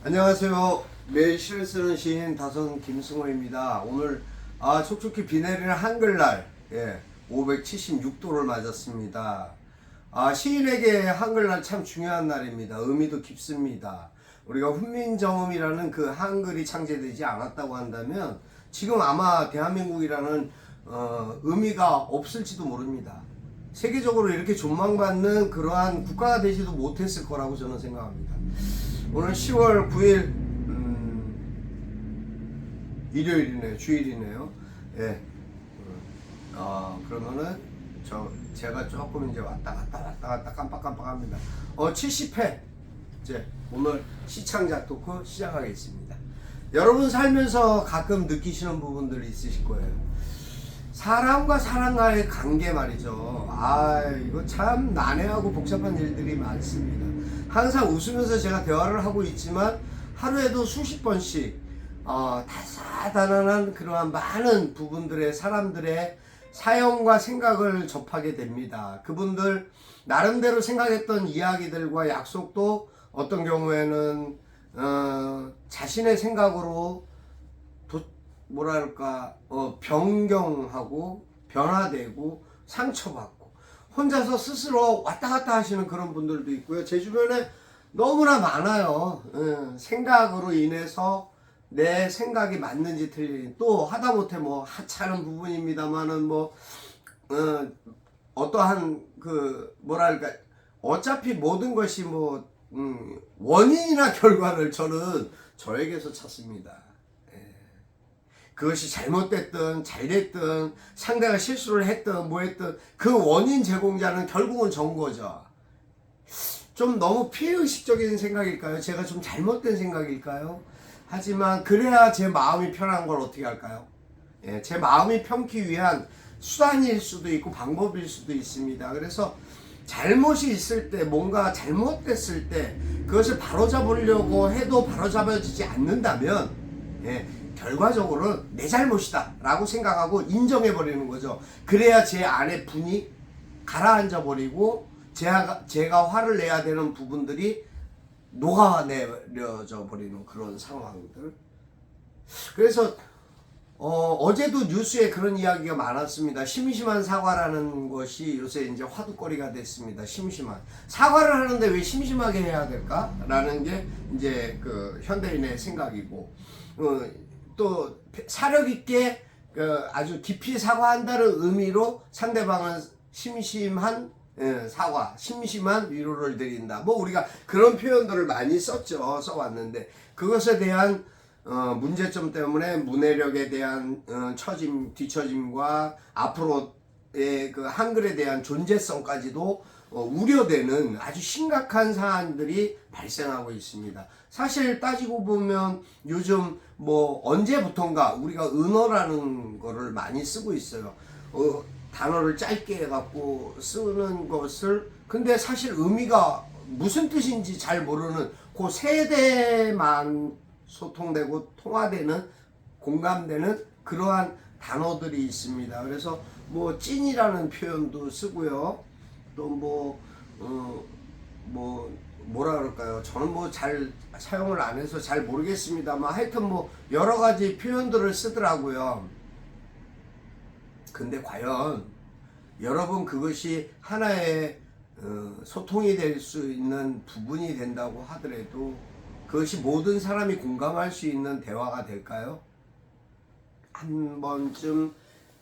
안녕하세요. 매일 시를 쓰는 시인 다선 김승호입니다. 오늘 촉촉히 비 내리는 한글날 576도를 맞았습니다. 시인에게 한글날 참 중요한 날입니다. 의미도 깊습니다. 우리가 훈민정음이라는 그 한글이 창제되지 않았다고 한다면 지금 아마 대한민국이라는 의미가 없을지도 모릅니다. 세계적으로 이렇게 존망받는 그러한 국가가 되지도 못했을 거라고 저는 생각합니다. 오늘 10월 9일 일요일이네요. 주일이네요. 예. 그러면은 제가 조금 이제 왔다 갔다 깜빡깜빡합니다. 70회 이제 오늘 시창자 토크 시작하겠습니다. 여러분 살면서 가끔 느끼시는 부분들이 있으실 거예요. 사람과 사람과의 관계 말이죠. 이거 참 난해하고 복잡한 일들이 많습니다. 항상 웃으면서 제가 대화를 하고 있지만 하루에도 수십 번씩 다사다난한 그러한 많은 부분들의 사람들의 사연과 생각을 접하게 됩니다. 그분들 나름대로 생각했던 이야기들과 약속도 어떤 경우에는 자신의 생각으로 변경하고 변화되고 상처받고 혼자서 스스로 왔다 갔다 하시는 그런 분들도 있고요. 제 주변에 너무나 많아요. 생각으로 인해서 내 생각이 맞는지 틀린지, 또 하다못해 하찮은 부분입니다만은 어떠한 어차피 모든 것이 원인이나 결과를 저는 저에게서 찾습니다. 그것이 잘못됐든 잘됐든 상대가 실수를 했든 했든 그 원인 제공자는 결국은 전 거죠. 좀 너무 피해의식적인 생각일까요? 제가 좀 잘못된 생각일까요? 하지만 그래야 제 마음이 편한 걸 어떻게 할까요? 제 마음이 편기 위한 수단일 수도 있고 방법일 수도 있습니다. 그래서 잘못이 있을 때, 뭔가 잘못됐을 때 그것을 바로잡으려고 해도 바로잡아지지 않는다면 결과적으로 내 잘못이다 라고 생각하고 인정해버리는 거죠. 그래야 제 안에 분이 가라앉아 버리고 제가 화를 내야 되는 부분들이 녹아내려져 버리는 그런 상황들. 그래서 어제도 뉴스에 그런 이야기가 많았습니다. 심심한 사과라는 것이 요새 이제 화두거리가 됐습니다. 심심한 사과를 하는데 왜 심심하게 해야 될까라는 게 이제 그 현대인의 생각이고, 또 사력 있게 아주 깊이 사과한다는 의미로 상대방은 심심한 사과, 심심한 위로를 드린다. 우리가 그런 표현들을 많이 써왔는데 그것에 대한 문제점 때문에 문해력에 대한 뒤처짐과 앞으로의 그 한글에 대한 존재성까지도 우려되는 아주 심각한 사안들이 발생하고 있습니다. 사실 따지고 보면 요즘 언제부턴가 우리가 은어라는 거를 많이 쓰고 있어요. 단어를 짧게 해갖고 쓰는 것을, 근데 사실 의미가 무슨 뜻인지 잘 모르는 그 세대만 소통되고 통화되는, 공감되는 그러한 단어들이 있습니다. 그래서 찐이라는 표현도 쓰고요. 또 뭐라 그럴까요? 저는 잘 사용을 안 해서 잘 모르겠습니다만 하여튼 여러 가지 표현들을 쓰더라고요. 근데 과연 여러분 그것이 하나의 소통이 될 수 있는 부분이 된다고 하더라도 그것이 모든 사람이 공감할 수 있는 대화가 될까요? 한 번쯤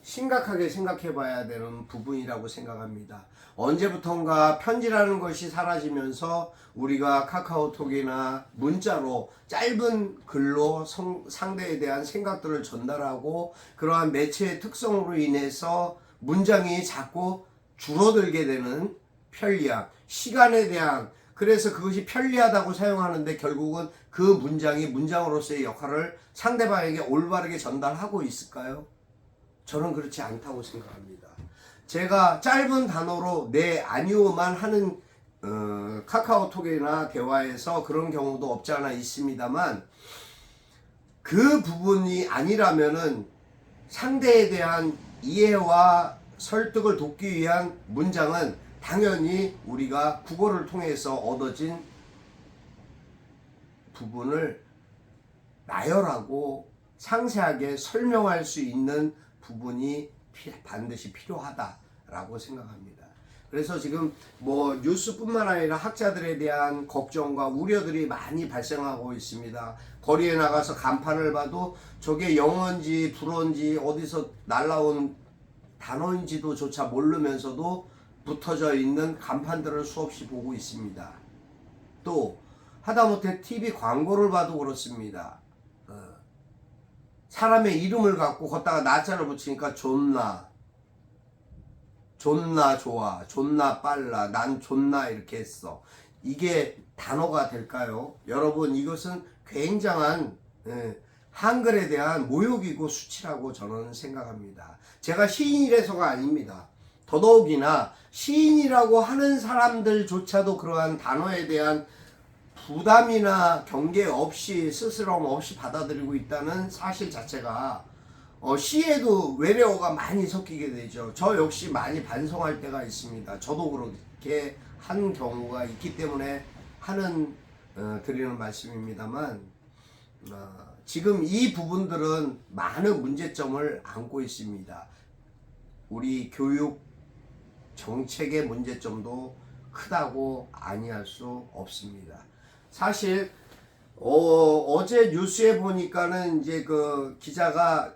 심각하게 생각해 봐야 되는 부분이라고 생각합니다. 언제부턴가 편지라는 것이 사라지면서 우리가 카카오톡이나 문자로 짧은 글로 상대에 대한 생각들을 전달하고, 그러한 매체의 특성으로 인해서 문장이 자꾸 줄어들게 되는 편리함, 시간에 대한, 그래서 그것이 편리하다고 사용하는데 결국은 그 문장이 문장으로서의 역할을 상대방에게 올바르게 전달하고 있을까요? 저는 그렇지 않다고 생각합니다. 제가 짧은 단어로 네, 아니오만 하는 카카오톡이나 대화에서 그런 경우도 없지 않아 있습니다만, 그 부분이 아니라면은 상대에 대한 이해와 설득을 돕기 위한 문장은 당연히 우리가 국어를 통해서 얻어진 부분을 나열하고 상세하게 설명할 수 있는 부분이 반드시 필요하다라고 생각합니다. 그래서 지금 뭐 뉴스뿐만 아니라 학자들에 대한 걱정과 우려들이 많이 발생하고 있습니다. 거리에 나가서 간판을 봐도 저게 영어인지 불어인지 어디서 날라온 단어인지도 조차 모르면서도 붙어져 있는 간판들을 수없이 보고 있습니다. 또 하다못해 TV 광고를 봐도 그렇습니다. 사람의 이름을 갖고 걷다가 나자를 붙이니까 존나 좋아, 존나 빨라, 난 존나 이렇게 했어. 이게 단어가 될까요? 여러분, 이것은 굉장한 한글에 대한 모욕이고 수치라고 저는 생각합니다. 제가 시인이라서가 아닙니다. 더더욱이나 시인이라고 하는 사람들조차도 그러한 단어에 대한 부담이나 경계 없이 스스럼 없이 받아들이고 있다는 사실 자체가 시에도 외래어가 많이 섞이게 되죠. 저 역시 많이 반성할 때가 있습니다. 저도 그렇게 한 경우가 있기 때문에 드리는 말씀입니다만, 지금 이 부분들은 많은 문제점을 안고 있습니다. 우리 교육 정책의 문제점도 크다고 아니할 수 없습니다. 사실 어제 뉴스에 보니까는 이제 그 기자가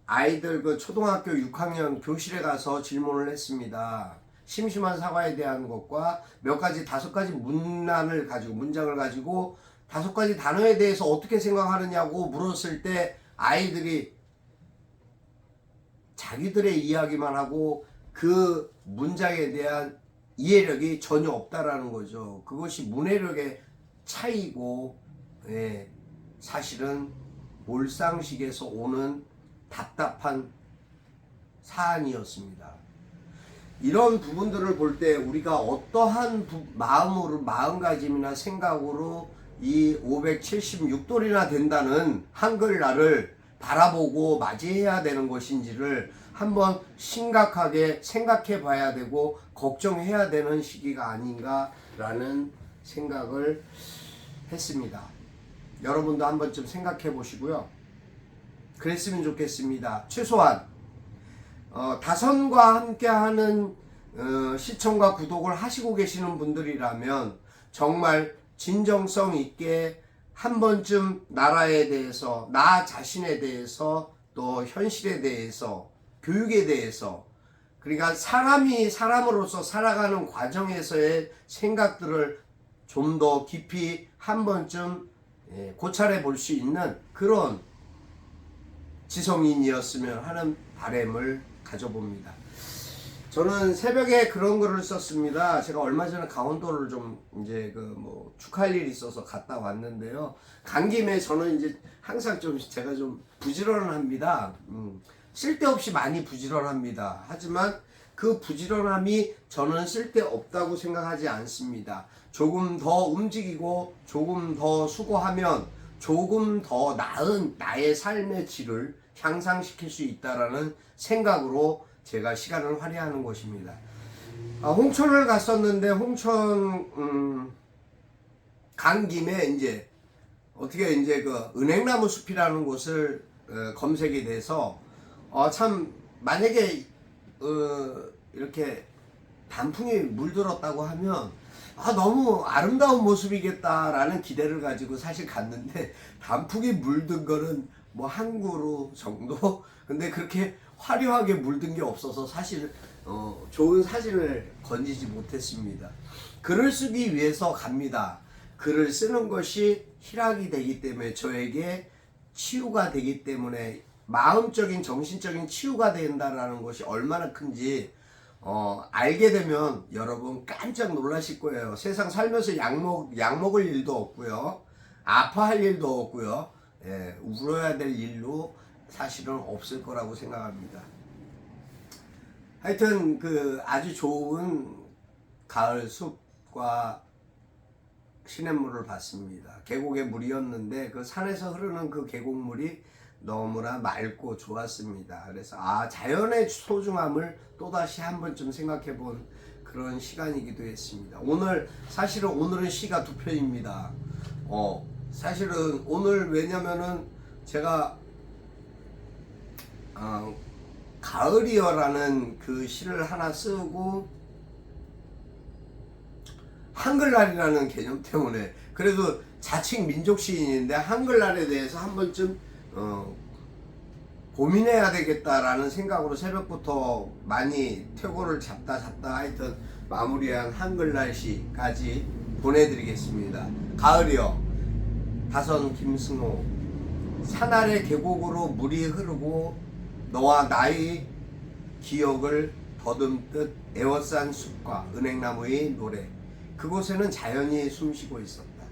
아이들 그 초등학교 6학년 교실에 가서 질문을 했습니다. 심심한 사과에 대한 것과 다섯 가지 문장을 가지고 다섯 가지 단어에 대해서 어떻게 생각하느냐고 물었을 때 아이들이 자기들의 이야기만 하고 그 문장에 대한 이해력이 전혀 없다라는 거죠. 그것이 문해력의 차이고, 사실은 몰상식에서 오는 답답한 사안이었습니다. 이런 부분들을 볼 때 우리가 어떠한 마음가짐이나 생각으로 이 576돌이나 된다는 한글날을 바라보고 맞이해야 되는 것인지를 한번 심각하게 생각해 봐야 되고 걱정해야 되는 시기가 아닌가라는 생각을 했습니다. 여러분도 한 번쯤 생각해 보시고요. 그랬으면 좋겠습니다. 최소한 다선과 함께하는 시청과 구독을 하시고 계시는 분들이라면 정말 진정성 있게 한 번쯤 나라에 대해서, 나 자신에 대해서, 또 현실에 대해서, 교육에 대해서, 그러니까 사람이 사람으로서 살아가는 과정에서의 생각들을 좀 더 깊이 한 번쯤 고찰해 볼 수 있는 그런 지성인이었으면 하는 바람을 가져봅니다. 저는 새벽에 그런 글을 썼습니다. 제가 얼마 전에 강원도를 좀 이제 축하할 일이 있어서 갔다 왔는데요. 간 김에 저는 이제 항상 제가 좀 부지런합니다. 쓸데없이 많이 부지런합니다. 하지만 그 부지런함이 저는 쓸데없다고 생각하지 않습니다. 조금 더 움직이고 조금 더 수고하면 조금 더 나은 나의 삶의 질을 향상시킬 수 있다라는 생각으로 제가 시간을 할애하는 것입니다. 홍천을 갔었는데 홍천 간 김에 이제 어떻게 이제 그 은행나무 숲이라는 곳을 검색이 돼서 참 만약에 이렇게 단풍이 물들었다고 하면 너무 아름다운 모습이겠다라는 기대를 가지고 사실 갔는데 단풍이 물든 거는 뭐 한 그루 정도? 근데 그렇게 화려하게 물든 게 없어서 사실 좋은 사진을 건지지 못했습니다. 글을 쓰기 위해서 갑니다. 글을 쓰는 것이 희락이 되기 때문에, 저에게 치유가 되기 때문에, 마음적인 정신적인 치유가 된다라는 것이 얼마나 큰지 알게 되면 여러분 깜짝 놀라실 거예요. 세상 살면서 약 먹을 일도 없고요, 아파할 일도 없고요, 울어야 될 일도 사실은 없을 거라고 생각합니다. 하여튼 아주 좋은 가을 숲과 시냇물을 봤습니다. 계곡의 물이었는데 그 산에서 흐르는 그 계곡물이 너무나 맑고 좋았습니다. 그래서 자연의 소중함을 또다시 한 번쯤 생각해 본 그런 시간이기도 했습니다. 사실은 오늘은 시가 두 편입니다. 사실은 오늘 왜냐면은 제가 가을이여라는 그 시를 하나 쓰고 한글날이라는 개념 때문에 그래도 자칭 민족 시인인데 한글날에 대해서 한 번쯤 고민해야 되겠다라는 생각으로 새벽부터 많이 퇴고를 잡다 하여튼 마무리한 한글날 시까지 보내드리겠습니다. 가을이여 다선 김승호 산 아래 계곡으로 물이 흐르고 너와 나의 기억을 더듬듯 에워싼 숲과 은행나무의 노래 그곳에는 자연이 숨쉬고 있었다.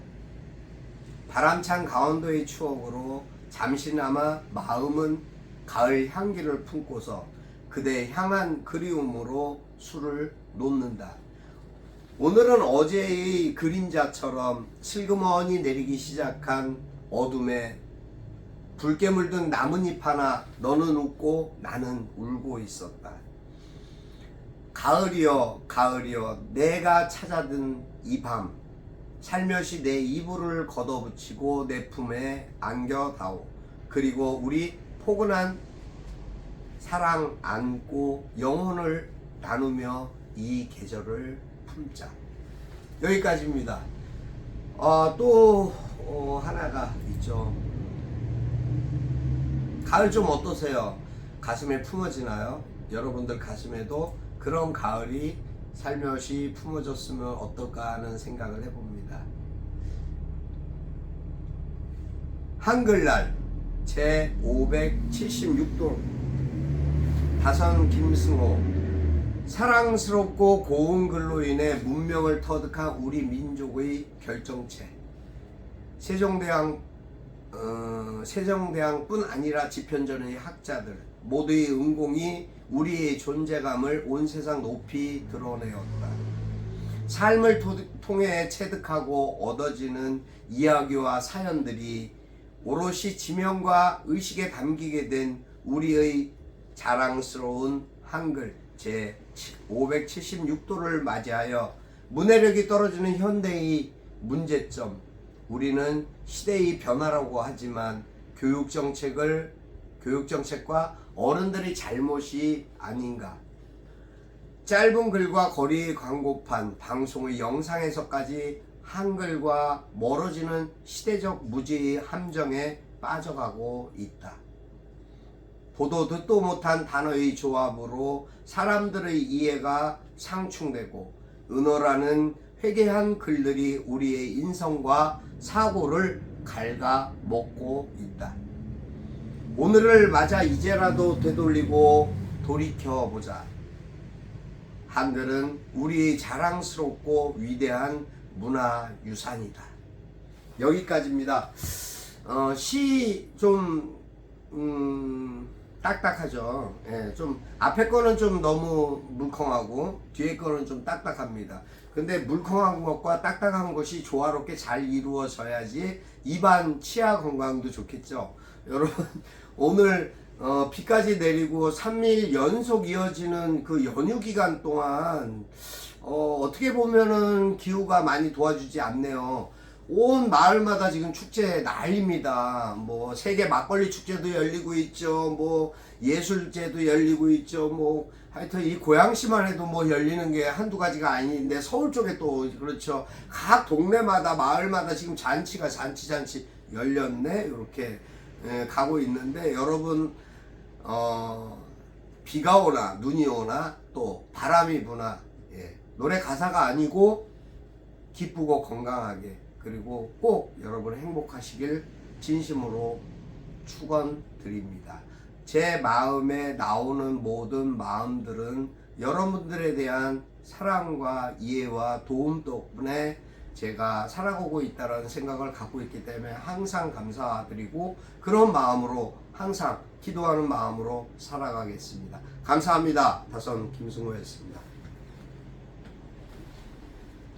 바람찬 강원도의 추억으로 잠시나마 마음은 가을 향기를 품고서 그대 향한 그리움으로 술을 놓는다. 오늘은 어제의 그림자처럼 슬그머니 내리기 시작한 어둠에 붉게 물든 나뭇잎 하나 너는 웃고 나는 울고 있었다. 가을이여 가을이여 내가 찾아든 이 밤 살며시 내 이불을 걷어붙이고 내 품에 안겨다오. 그리고 우리 포근한 사랑 안고 영혼을 나누며 이 계절을 품자. 여기까지입니다. 또 하나가 있죠. 가을 좀 어떠세요? 가슴에 품어지나요? 여러분들 가슴에도 그런 가을이 살며시 품어졌으면 어떨까 하는 생각을 해봅니다. 한글날 제 576도 다선 김승호 사랑스럽고 고운 글로 인해 문명을 터득한 우리 민족의 결정체 세종대왕뿐 아니라 집현전의 학자들 모두의 은공이 우리의 존재감을 온 세상 높이 드러내었다. 삶을 통해 체득하고 얻어지는 이야기와 사연들이 오롯이 지명과 의식에 담기게 된 우리의 자랑스러운 한글 제 576도를 맞이하여 문해력이 떨어지는 현대의 문제점 우리는 시대의 변화라고 하지만 교육정책과 어른들의 잘못이 아닌가. 짧은 글과 거리 광고판, 방송의 영상에서까지 한글과 멀어지는 시대적 무지의 함정에 빠져가고 있다. 보도 듣도 못한 단어의 조합으로 사람들의 이해가 상충되고 은어라는 회개한 글들이 우리의 인성과 사고를 갉아먹고 있다. 오늘을 맞아 이제라도 되돌리고 돌이켜보자. 한글은 우리의 자랑스럽고 위대한 문화유산이다. 여기까지입니다. 시 좀 딱딱하죠. 예, 좀 앞에 거는 좀 너무 물컹하고 뒤에 거는 좀 딱딱합니다. 근데 물컹한 것과 딱딱한 것이 조화롭게 잘 이루어져야지 입안 치아 건강도 좋겠죠. 여러분 오늘 비까지 내리고 3일 연속 이어지는 그 연휴 기간 동안 어떻게 보면은 기후가 많이 도와주지 않네요. 온 마을마다 지금 축제 난립니다. 뭐 세계 막걸리 축제도 열리고 있죠. 뭐 예술제도 열리고 있죠. 뭐 하여튼 이 고양시만 해도 뭐 열리는 게 한두 가지가 아닌데 서울 쪽에 또 그렇죠. 각 동네마다 마을마다 지금 잔치가 잔치 열렸네. 이렇게 가고 있는데 여러분 비가 오나 눈이 오나 또 바람이 부나 노래 가사가 아니고 기쁘고 건강하게 그리고 꼭 여러분 행복하시길 진심으로 축원드립니다. 제 마음에 나오는 모든 마음들은 여러분들에 대한 사랑과 이해와 도움 덕분에 제가 살아가고 있다는 생각을 갖고 있기 때문에 항상 감사드리고 그런 마음으로 항상 기도하는 마음으로 살아가겠습니다. 감사합니다. 다선 김승호였습니다.